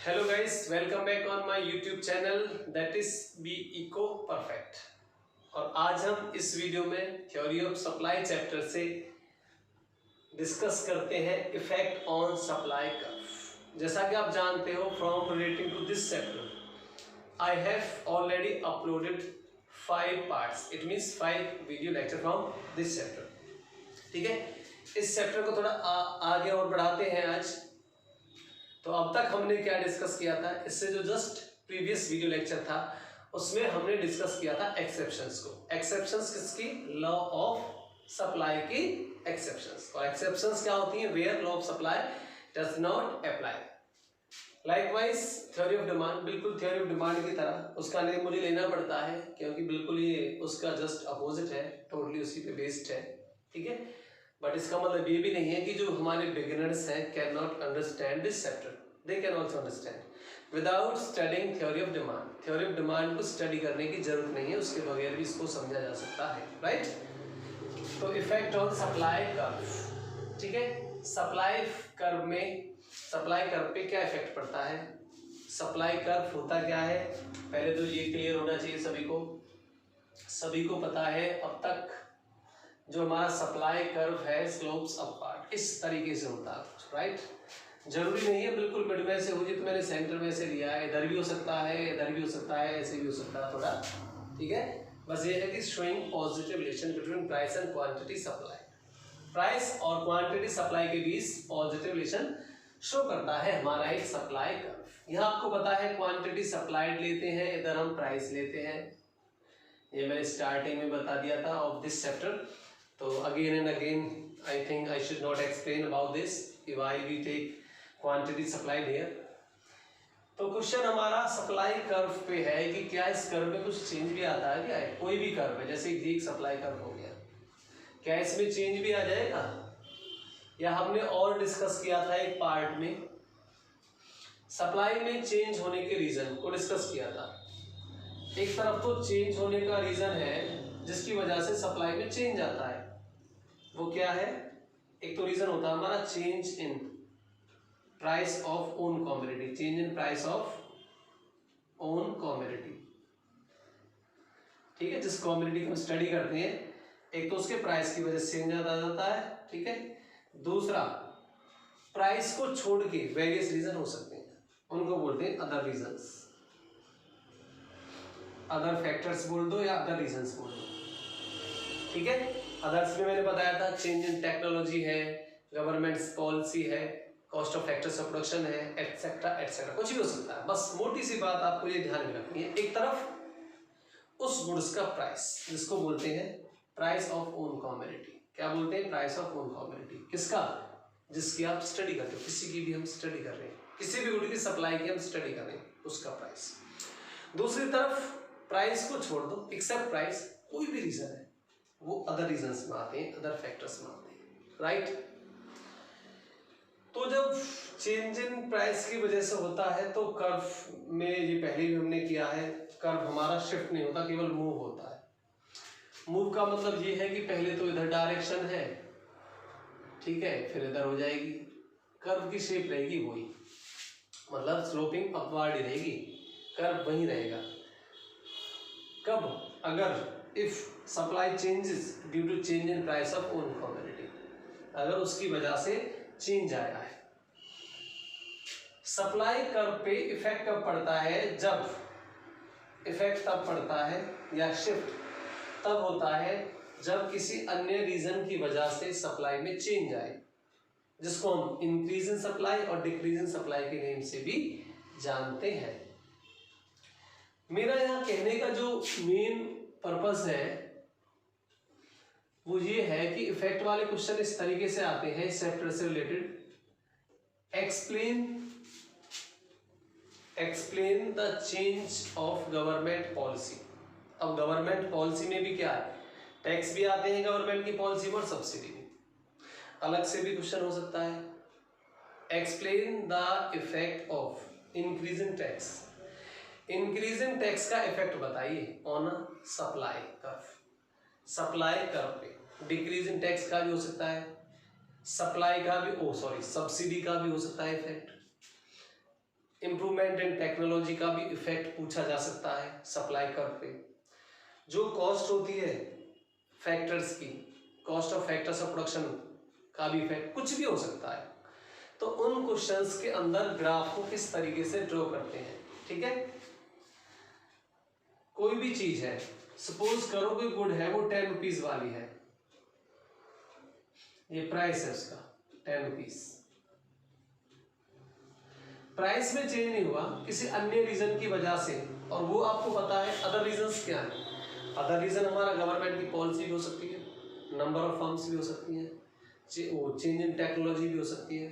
Hello guys, welcome back on my YouTube channel that is B Eco Perfect. और आज हम इस video में थ्योरी ऑफ सप्लाई चैप्टर से डिस्कस करते हैं इफेक्ट ऑन सप्लाई कर्व। जैसा कि आप जानते हो, from relating to this chapter I have already uploaded 5 parts, it means 5 video lecture from this chapter. ठीक है, इस चैप्टर को थोड़ा आगे और बढ़ाते हैं आज। तो अब तक हमने क्या डिस्कस किया था, इससे जो जस्ट प्रीवियस वीडियो लेक्चर था उसमें हमने डिस्कस किया था एक्सेप्शंस को। एक्सेप्शंस किसकी? लॉ ऑफ सप्लाई की एक्सेप्शंस। और एक्सेप्शंस क्या होती हैं? Where law of supply does not apply. Likewise theory of demand, बिल्कुल थ्योरी ऑफ डिमांड की तरह उसका नेम मुझे लेना पड़ता है क्योंकि बिल्कुल ये उसका जस्ट अपोजिट है, टोटली उसी पे बेस्ड है। ठीक है, बट इसका मतलब ये भी नहीं है कि जो हमारे बिगिनर्स हैं can not understand this chapter, they can also understand without studying theory of demand. Theory of demand को स्टडी करने की जरूरत नहीं है, उसके बगैर भी इसको समझा जा सकता है, राइट। तो इफेक्ट ऑन सप्लाई कर्व। ठीक है, सप्लाई कर्व में, सप्लाई कर्व पे क्या इफेक्ट पड़ता है? सप्लाई कर्व होता क्या है, पहले तो ये क्लियर होना चाहिए सभी को पता है अब तक। जो हमारा सप्लाई कर्व है स्लोप्स अपवार्ड, इस तरीके से होता है, राइट। जरूरी नहीं है बिल्कुल मिड में से हो जाए, तो मैंने सेंटर में से लिया है, इधर भी हो सकता है, इधर भी हो सकता है, ऐसे भी हो सकता है थोड़ा। ठीक है, बस ये है कि showing positive relation between price and quantity supply. Price और क्वांटिटी सप्लाई के बीच पॉजिटिव रिलेशन शो करता है हमारा एक सप्लाई कर्व। यहाँ आपको पता है क्वांटिटी सप्लाइड लेते हैं, इधर हम प्राइस लेते हैं। ये मैंने स्टार्टिंग में बता दिया था ऑफ दिस चैप्टर। तो again and again I think I should not explain about this why we take quantity supplied here. तो क्वेश्चन हमारा सप्लाई कर्व पे है कि क्या इस कर्व में कुछ चेंज भी आता है? क्या है? कोई भी कर्व है, जैसे एक सप्लाई कर्व हो गया, क्या इसमें चेंज भी आ जाएगा? या हमने और डिस्कस किया था एक पार्ट में, सप्लाई में चेंज होने के रीजन को डिस्कस किया था। एक तरफ तो चेंज होने का रीजन है जिसकी वजह से सप्लाई में चेंज आता है, वो क्या है? एक तो रीजन होता है हमारा change in price of own commodity, change in price of own commodity. ठीक है, जिस कमोडिटी को हम स्टडी करते हैं, एक तो उसके प्राइस की वजह से चेंज आ जाता है। ठीक है, दूसरा प्राइस को छोड़ के वेरियस रीजन हो सकते हैं, उनको बोलते हैं अदर रीजंस, अदर फैक्टर्स बोल दो या अदर रीजंस बोल दो। ठीक है, अदर्स में मैंने बताया था चेंज इन टेक्नोलॉजी है, गवर्नमेंट पॉलिसी है, cost of factors of production है, एटसेट्रा एटसेट्रा, कुछ भी हो सकता है। बस मोटी सी बात आपको ये ध्यान में रखनी है, एक तरफ उस गुड्स का प्राइस जिसको बोलते हैं प्राइस ऑफ ओन कमोडिटी। क्या बोलते हैं? Price of own commodity. किसका? जिसकी आप स्टडी करते हो, किसी की भी हम स्टडी कर रहे हैं, किसी भी गुड की सप्लाई की हम स्टडी कर रहे हैं, उसका प्राइस। दूसरी तरफ प्राइस को छोड़ दो, एक्सेप्ट प्राइस, कोई भी रीजन है वो अदर रीजंस में आते हैं, अदर फैक्टर्स में आते हैं, राइट। तो जब चेंज इन प्राइस की वजह से होता है तो कर्व में, ये पहले भी हमने किया है, कर्व हमारा शिफ्ट नहीं होता, केवल मूव होता है। मूव का मतलब ये है कि पहले तो इधर डायरेक्शन है, ठीक है, फिर इधर हो जाएगी, कर्व की शेप रहेगी वही, मतलब स्लोपिंग अपवार्ड ही रहेगी, कर्व वही रहेगा। कब? अगर if supply changes due to change in price of own commodity, अगर उसकी वजह से चेंज आया है। सप्लाई कर्व पे इफेक्ट कब पड़ता है? जब इफेक्ट तब पड़ता है या शिफ्ट तब होता है जब किसी अन्य रीजन की वजह से सप्लाई में चेंज आए, जिसको हम इंक्रीज इन सप्लाई और डिक्रीज इन सप्लाई के नेम से भी जानते हैं। मेरा यहाँ कहने का जो मेन पर्पस है वो ये है कि इफेक्ट वाले क्वेश्चन इस तरीके से आते हैं इस चैप्टर से related. Explain the change of government policy. अब गवर्नमेंट पॉलिसी में भी क्या है? टैक्स भी आते हैं गवर्नमेंट की पॉलिसी में और सब्सिडी भी, अलग से भी क्वेश्चन हो सकता है। Explain the effect of increase in tax. Increase in tax का इफेक्ट बताइए on supply curve, supply curve पे। डिक्रीज इन टैक्स का भी हो सकता है, सप्लाई का भी, सब्सिडी का भी हो सकता है इफेक्ट। इम्प्रूवमेंट इन टेक्नोलॉजी का भी इफेक्ट पूछा जा सकता है सप्लाई कर्व पे। जो कॉस्ट होती है फैक्टर्स की, cost of factors of production का भी इफेक्ट, कुछ भी हो सकता है। तो उन क्वेश्चंस के अंदर ग्राफ को किस तरीके से ड्रॉ करते हैं, ठीक है। कोई भी चीज है, सपोज करो कोई गुड है वो 10 रुपीज वाली है, ये प्राइस है उसका 10 रुपीज, प्राइस में चेंज नहीं हुआ किसी अन्य रीजन की वजह से, और वो आपको पता है अदर रीजंस क्या है। अदर रीजन हमारा गवर्नमेंट की पॉलिसी भी हो सकती है, नंबर ऑफ फर्म्स भी हो सकती है, वो चेंज इन टेक्नोलॉजी भी हो सकती है,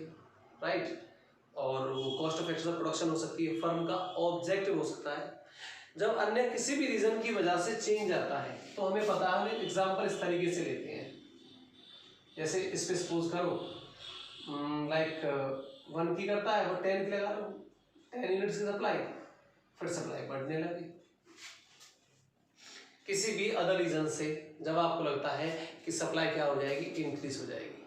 राइट, और वो कॉस्ट ऑफ एक्चुअल प्रोडक्शन हो सकती है, फर्म का ऑब्जेक्टिव हो सकता है। जब अन्य किसी भी रीजन की वजह से चेंज आता है तो हमें पता है, हम एग्जाम्पल इस तरीके से लेते हैं, जैसे इस पे सपोज करो लाइक 1 की करता है, वो 10 की लगा लो, 10 यूनिट्स की सप्लाई, फिर सप्लाई बढ़ने लगी। किसी भी अदर रीजन से जब आपको लगता है कि सप्लाई क्या हो जाएगी, इंक्रीज हो जाएगी,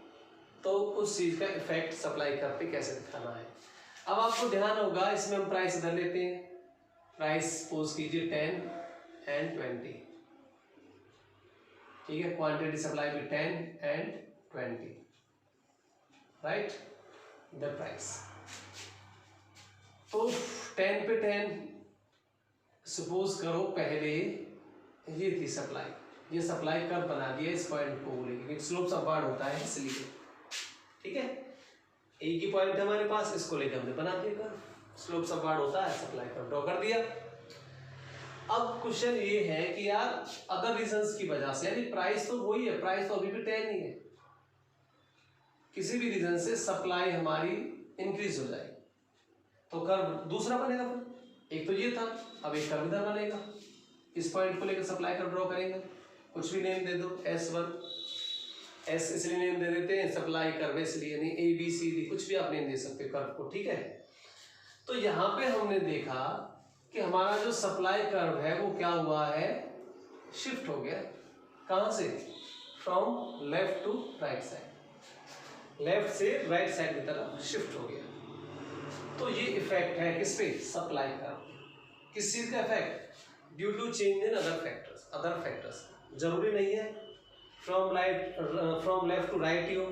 तो उस चीज का इफेक्ट सप्लाई कर्व पे कैसे दिखाना है। अब आपको ध्यान होगा, इसमें हम प्राइस इधर लेते हैं, प्राइस सपोज कीजिए 10 एंड 20, ठीक है, क्वांटिटी सप्लाई भी 10 एंड 20, राइट, द प्राइस। तो 10 पे 10 सपोज करो पहले ये थी सप्लाई, ये सप्लाई कर्व बना दिया, इस पॉइंट को बोलेंगे स्लोप अपवार्ड होता है इसलिए, ठीक है, एक ही पॉइंट है हमारे पास, इसको लेकर हमने बना दिया कर्व, स्लोप अपवार्ड होता है, सप्लाई कर्व ड्रॉ कर दिया। अब क्वेश्चन ये है कि यार अदर रीजंस की वजह से, यानी प्राइस तो वही है, प्राइस तो अभी भी 10 ही है, किसी भी रीजन से सप्लाई हमारी इंक्रीज हो जाए तो कर्व दूसरा बनेगा, फिर एक तो ये था, अब एक कर्व इधर बनेगा, इस पॉइंट को लेकर सप्लाई कर्व ड्रॉ करेंगे, कुछ भी नेम दे दो, S1, S इसलिए नेम दे देते हैं, सप्लाई कर्व इसलिए नहीं, ABCD कुछ भी आप नेम दे सकते हो कर्व को, ठीक है। तो यहाँ पे हमने देखा कि हमारा जो सप्लाई कर्व है वो क्या हुआ है, शिफ्ट हो गया, कहां से, from left to right side, left से राइट साइड की तरफ शिफ्ट हो गया। तो ये इफेक्ट है किस पे, सप्लाई कर्व, किस चीज का effect, due to change in other factors. Other factors जरूरी नहीं है फ्रॉम लेफ्ट टू राइट ही हो,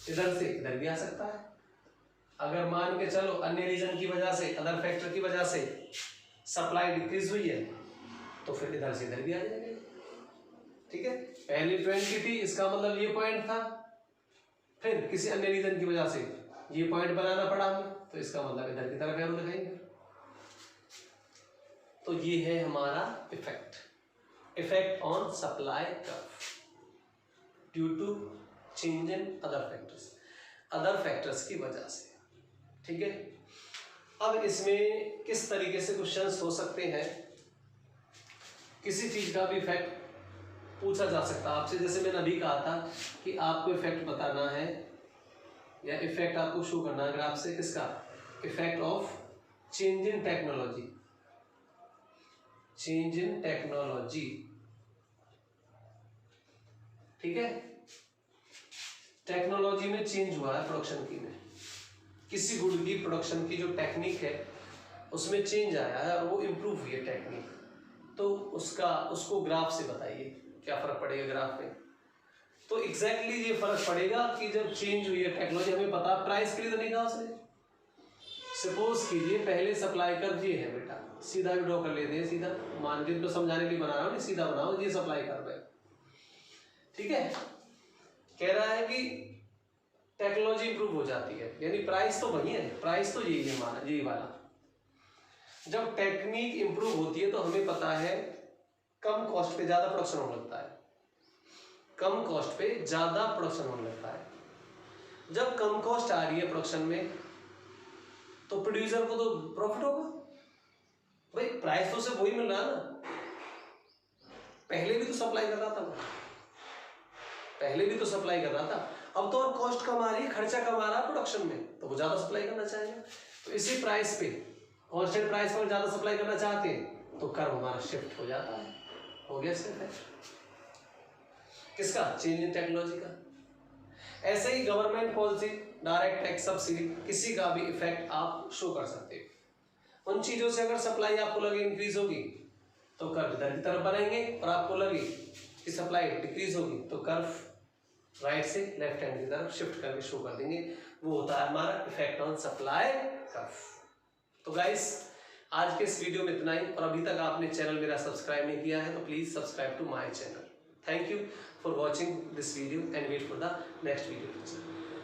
इधर से इधर भी आ सकता है। अगर मान के चलो अन्य रीजन की वजह से, अदर फैक्टर की वजह से सप्लाई डिक्रीज हुई है, तो फिर इधर से इधर भी आ जाएगा, ठीक है। पहले 20 थी, इसका मतलब ये पॉइंट था, फिर किसी अन्य रीजन की वजह से ये पॉइंट बनाना पड़ा हमें, तो इसका मतलब इधर की तरफ एरो दिखाएंगे। तो ये है हमारा effect on supply curve due to change in other factors की वजह से, ठीक है। अब इसमें किस तरीके से क्वेश्चंस हो सकते हैं, किसी चीज का भी इफेक्ट पूछा जा सकता है आपसे, जैसे मैंने अभी कहा था कि आपको इफेक्ट बताना है या इफेक्ट आपको शो करना है ग्राफ से, किसका, effect of change in technology, ठीक है। टेक्नोलॉजी में चेंज हुआ है प्रोडक्शन की में, किसी गुड की प्रोडक्शन की जो टेक्निक है उसमें चेंज आया है और वो इम्प्रूव हुई है टेक्निक, तो उसको ग्राफ से बताइए क्या फर्क पड़ेगा ग्राफ में। तो एग्जैक्टली ये फर्क पड़ेगा कि जब चेंज हुई है टेक्नोलॉजी, हमें पता प्राइस के लिए तो नहीं कहा उसने। सपोज कीजिए पहले सप्लाई कर्व ये है बेटा, सीधा भी ड्रॉ कर लेते हैं, सीधा मान के तो समझाने के लिए बना रहा हूँ, सीधा बनाओ, ये सप्लाई कर्व है, ठीक है। कह रहा है कि टेक्नोलॉजी इंप्रूव हो जाती है, यानी प्राइस तो वही है, प्राइस तो यही है हमारा, यही वाला। जब टेक्निक इंप्रूव होती है तो हमें पता है कम कॉस्ट पे ज्यादा प्रोडक्शन होने लगता है, कम कॉस्ट पे ज्यादा प्रोडक्शन होने लगता है। जब कम कॉस्ट आ रही है प्रोडक्शन में तो प्रोड्यूसर को तो प्रॉफिट होगा भाई, प्राइस तो सिर्फ वही मिल रहा है ना, पहले भी तो सप्लाई कर रहा था, पहले भी तो सप्लाई कर रहा था, अब तो और कॉस्ट कम आ रही है, खर्चा कम आ रहा है प्रोडक्शन में, तो वो ज्यादा सप्लाई करना चाहेगा। तो इसी प्राइस पे, कांस्टेंट प्राइस पर ज्यादा सप्लाई करना चाहते हैं तो कर्व हमारा शिफ्ट हो जाता है, हो गया इसका इफेक्ट, किसका, चेंज इन टेक्नोलॉजी का। ऐसे ही government policy, direct tax, subsidy, किसी का भी इफेक्ट आप शो कर सकते हो। उन चीजों से अगर सप्लाई आपको लगे इंक्रीज होगी तो कर्व इधर की तरफ बनाएंगे, और आपको लगे कि सप्लाई डिक्रीज होगी तो कर्व राइट से लेफ्ट हैंड की तरफ शिफ्ट करके शो कर देंगे। वो होता है हमारा इफेक्ट ऑन सप्लाई कर्व। तो गाइस आज के इस वीडियो में इतना ही, और अभी तक आपने चैनल मेरा सब्सक्राइब नहीं किया है तो please subscribe to my channel. Thank you for watching this video and wait for the next video.